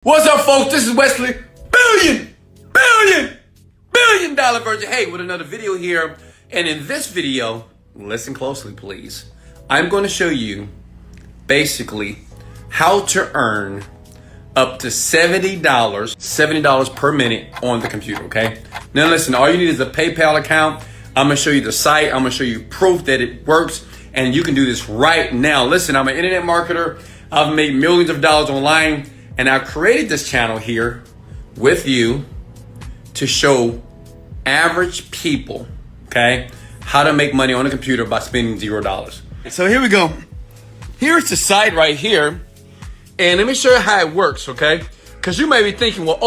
What's up, folks? This is Wesley Billion Dollar Virgin Hey with another video here. And in this video, listen closely, please. I'm going to show you basically how to earn up to $70 per minute on the computer, okay? Now listen, all you need is a PayPal account. I'm going to show you the site. I'm going to show you proof that it works, and you can do this right now. Listen, I'm an internet marketer. I've made millions of dollars online. And I created this channel here with you to show average people, okay, how to make money on a computer by spending $0. So here we go. Here's the site right here. And let me show you how it works, okay? Because you may be thinking, well,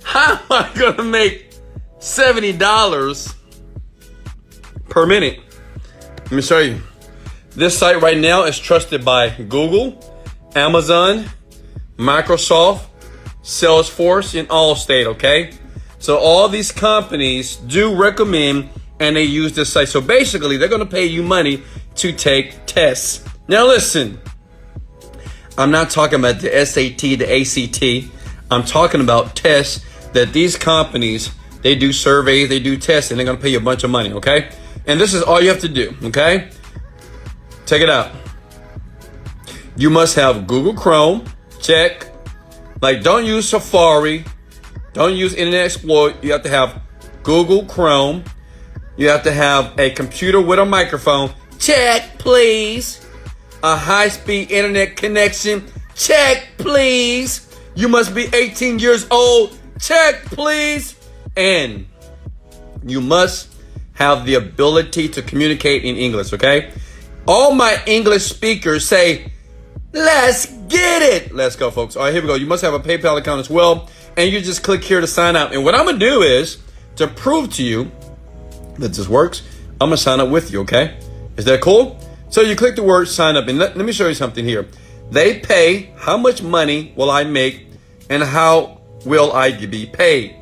how am I going to make $70 per minute? Let me show you. This site right now is trusted by Google, Amazon, Microsoft, Salesforce, and Allstate, okay? So all these companies do recommend and they use this site. So basically, they're going to pay you money to take tests. Now listen, I'm not talking about the SAT, the ACT. I'm talking about tests that these companies, they do surveys, they do tests, and they're going to pay you a bunch of money, okay? And this is all you have to do, okay? Check it out. You must have Google Chrome. Check. Like, don't use Safari. Don't use Internet Explorer. You have to have Google Chrome. You have to have a computer with a microphone. Check, please. A high-speed internet connection. Check, please. You must be 18 years old. Check, please. And you must have the ability to communicate in English, okay? All my English speakers say, let's get it. Let's go, folks. All right, here we go. You must have a PayPal account as well. And you just click here to sign up. And what I'm going to do is, to prove to you that this works, I'm going to sign up with you, okay? Is that cool? So you click the word sign up. And let me show you something here. They pay how much money will I make and how will I be paid.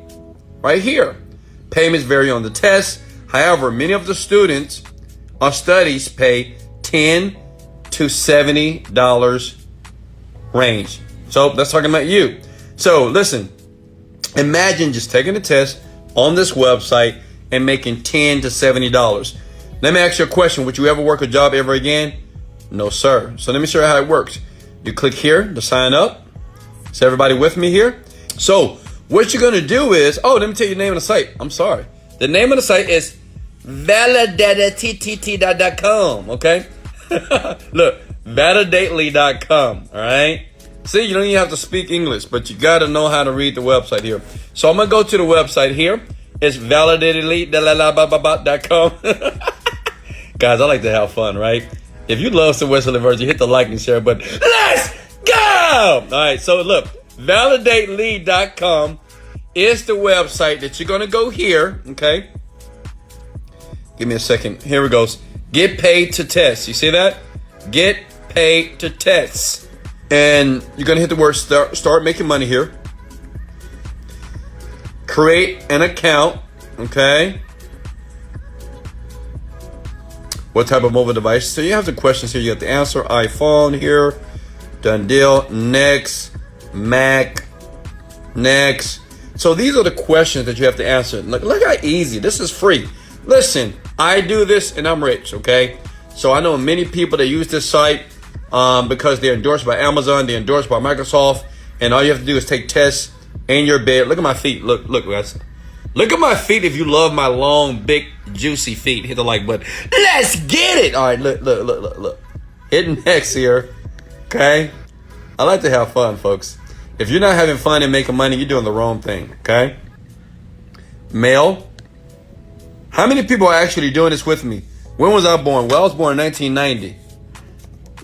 Right here. Payments vary on the test. However, many of the students or studies pay $10 to $70 range. So that's talking about you. So listen, imagine just taking a test on this website and making $10 to $70. Let me ask you a question. Would you ever work a job ever again? No, sir. So let me show you how it works. You click here to sign up. Is everybody with me here? So what you're going to do is, let me tell you the name of the site. I'm sorry. The name of the site is validatettt.com, okay? Look, validately.com, all right? See, you don't even have to speak English, but you got to know how to read the website here. So I'm going to go to the website here. It's validatedly.com. Guys, I like to have fun, right? If you love some Wesley Virgin, hit the like and share button. Let's go! All right, so look, validately.com is the website that you're going to go here, okay? Give me a second. Here it goes. Get paid to test. You see that? Get paid to test. And you're going to hit the word start making money here. Create an account. Okay. What type of mobile device? So you have the questions here. You have to answer. iPhone here. Done deal. Next. Mac. Next. So these are the questions that you have to answer. Look how easy. This is free. Listen, I do this and I'm rich, okay? So I know many people that use this site because they're endorsed by Amazon, they're endorsed by Microsoft, and all you have to do is take tests in your bed. Look at my feet. Look, guys. Look at my feet if you love my long, big, juicy feet. Hit the like button. Let's get it. All right, look. Hit next here, okay? I like to have fun, folks. If you're not having fun and making money, you're doing the wrong thing, okay? Male. How many people are actually doing this with me? When was I born? Well, I was born in 1990.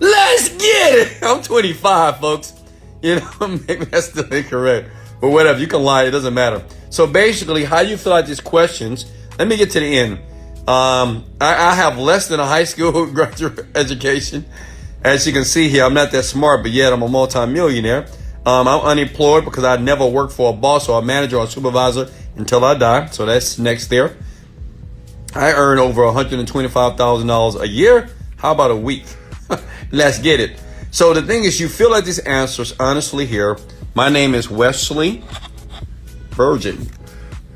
Let's get it. I'm 25, folks. You know, maybe that's still incorrect. But whatever, you can lie. It doesn't matter. So basically, how you fill out these questions, let me get to the end. I have less than a high school graduate education. As you can see here, I'm not that smart, but yet I'm a multi-millionaire. I'm unemployed because I never worked for a boss or a manager or a supervisor until I die. So that's next there. I earn over $125,000 a year. How about a week? Let's get it. So the thing is, you fill out these answers honestly here My name is Wesley Virgin.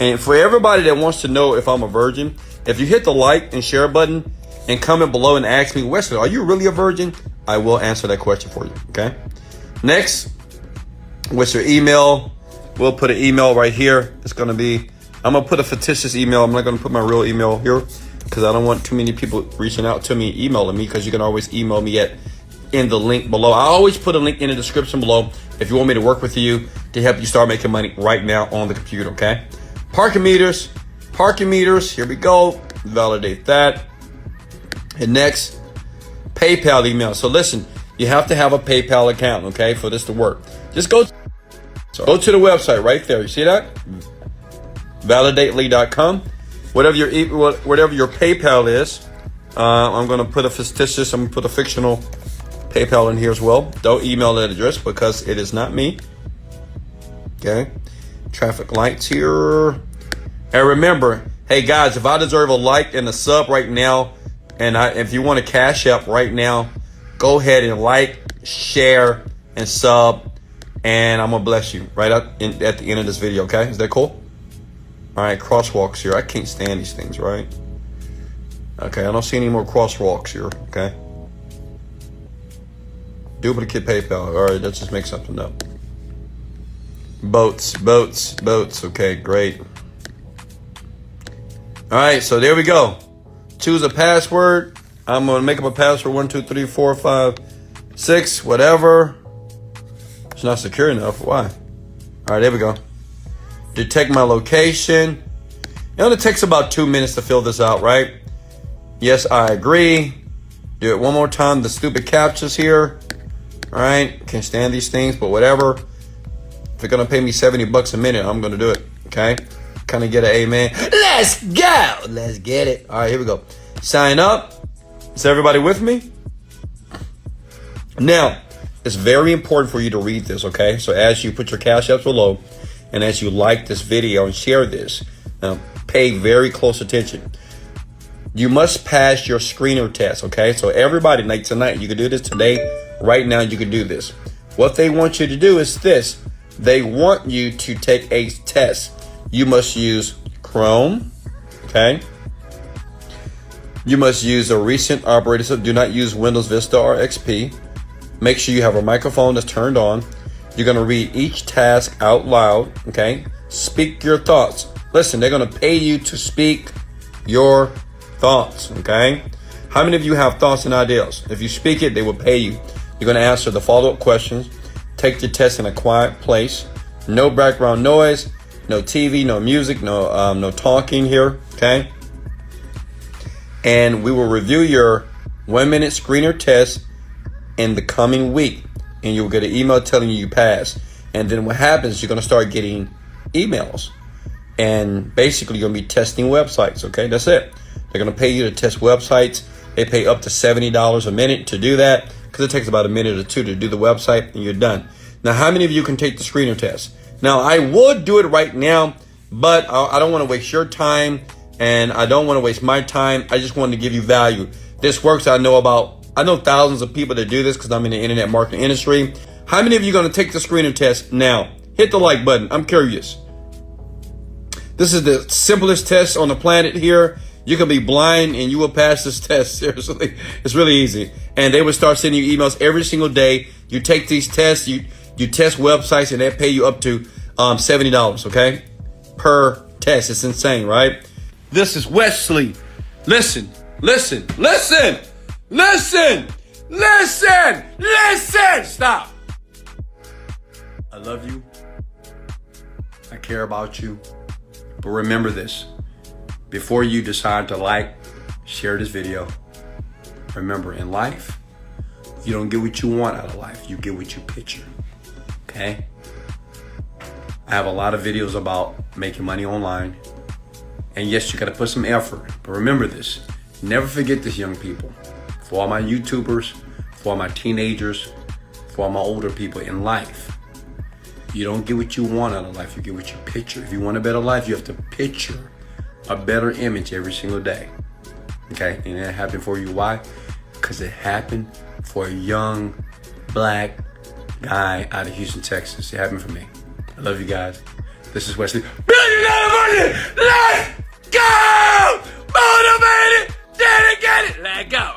And for everybody that wants to know if I'm a virgin, if you hit the like and share button and comment below and ask me, Wesley, are you really a virgin? I will answer that question for you, okay? Next, what's your email? We'll put an email right here. It's going to be, I'm going to put a fictitious email. I'm not going to put my real email here because I don't want too many people reaching out to me, emailing me, because you can always email me in the link below. I always put a link in the description below if you want me to work with you to help you start making money right now on the computer, okay? Parking meters, here we go. Validate that. And next, PayPal email. So listen, you have to have a PayPal account, okay, for this to work. Just go to the website right there. You see that? Validately.com. Whatever your PayPal is, I'm going to put a fictitious, I'm going to put a fictional PayPal in here as well. Don't email that address because it is not me. Okay. Traffic lights here. And remember, hey guys, if I deserve a like and a sub right now, and if you want to cash up right now, go ahead and like, share, and sub, and I'm gonna bless you right at the end of this video. Okay, is that cool? All right, crosswalks here. I can't stand these things, right? Okay, I don't see any more crosswalks here. Okay. Duplicate PayPal. All right, let's just make something up. Boats. Okay, great. All right, so there we go. Choose a password. I'm gonna make up a password. 1, 2, 3, 4, 5, 6, whatever. It's not secure enough. Why? All right, there we go. Detect my location. It only takes about 2 minutes to fill this out, right? Yes, I agree. Do it one more time. The stupid captchas here. All right, can't stand these things, but whatever. If you're gonna pay me $70 a minute, I'm gonna do it. Okay. Kind of get an amen. Let's go. Let's get it. All right, here we go. Sign up. Is everybody with me? Now, it's very important for you to read this, okay? So as you put your cash apps below, and as you like this video and share this, pay very close attention. You must pass your screener test, okay? So everybody, like tonight, you can do this today. Right now, you can do this. What they want you to do is this. They want you to take a test. You must use Chrome, okay? You must use a recent operating system. Do not use Windows Vista or XP. Make sure you have a microphone that's turned on. You're going to read each task out loud, okay? Speak your thoughts. Listen, they're going to pay you to speak your thoughts, okay? How many of you have thoughts and ideas? If you speak it, they will pay you. You're going to answer the follow-up questions. Take the test in a quiet place. No background noise. No TV, no music, no talking here, okay? And we will review your 1-minute screener test in the coming week. And you'll get an email telling you passed. And then what happens, you're going to start getting emails. And basically, you're going to be testing websites, okay? That's it. They're going to pay you to test websites. They pay up to $70 a minute to do that because it takes about a minute or two to do the website and you're done. Now, how many of you can take the screener test? Now, I would do it right now, but I don't want to waste your time and I don't want to waste my time. I just wanted to give you value. This works. I know thousands of people that do this because I'm in the internet marketing industry. How many of you are going to take the screener test now? Hit the like button. I'm curious. This is the simplest test on the planet here. You can be blind and you will pass this test. Seriously, it's really easy. And they will start sending you emails every single day. You take these tests, you test websites, and they pay you up to $70, okay? Per test. It's insane, right? This is Wesley. Listen. Stop. I love you. I care about you. But remember this. Before you decide to like, share this video, remember in life, you don't get what you want out of life. You get what you picture. Okay? I have a lot of videos about making money online. And yes, you got to put some effort. But remember this. Never forget this, young people. For all my YouTubers, for all my teenagers, for all my older people in life, you don't get what you want out of life. You get what you picture. If you want a better life, you have to picture a better image every single day. Okay? And that happened for you. Why? Because it happened for a young black guy out of Houston, Texas. It happened for me. I love you guys. This is Wesley Virgin. Let's go! Motivated, dedicated, let go.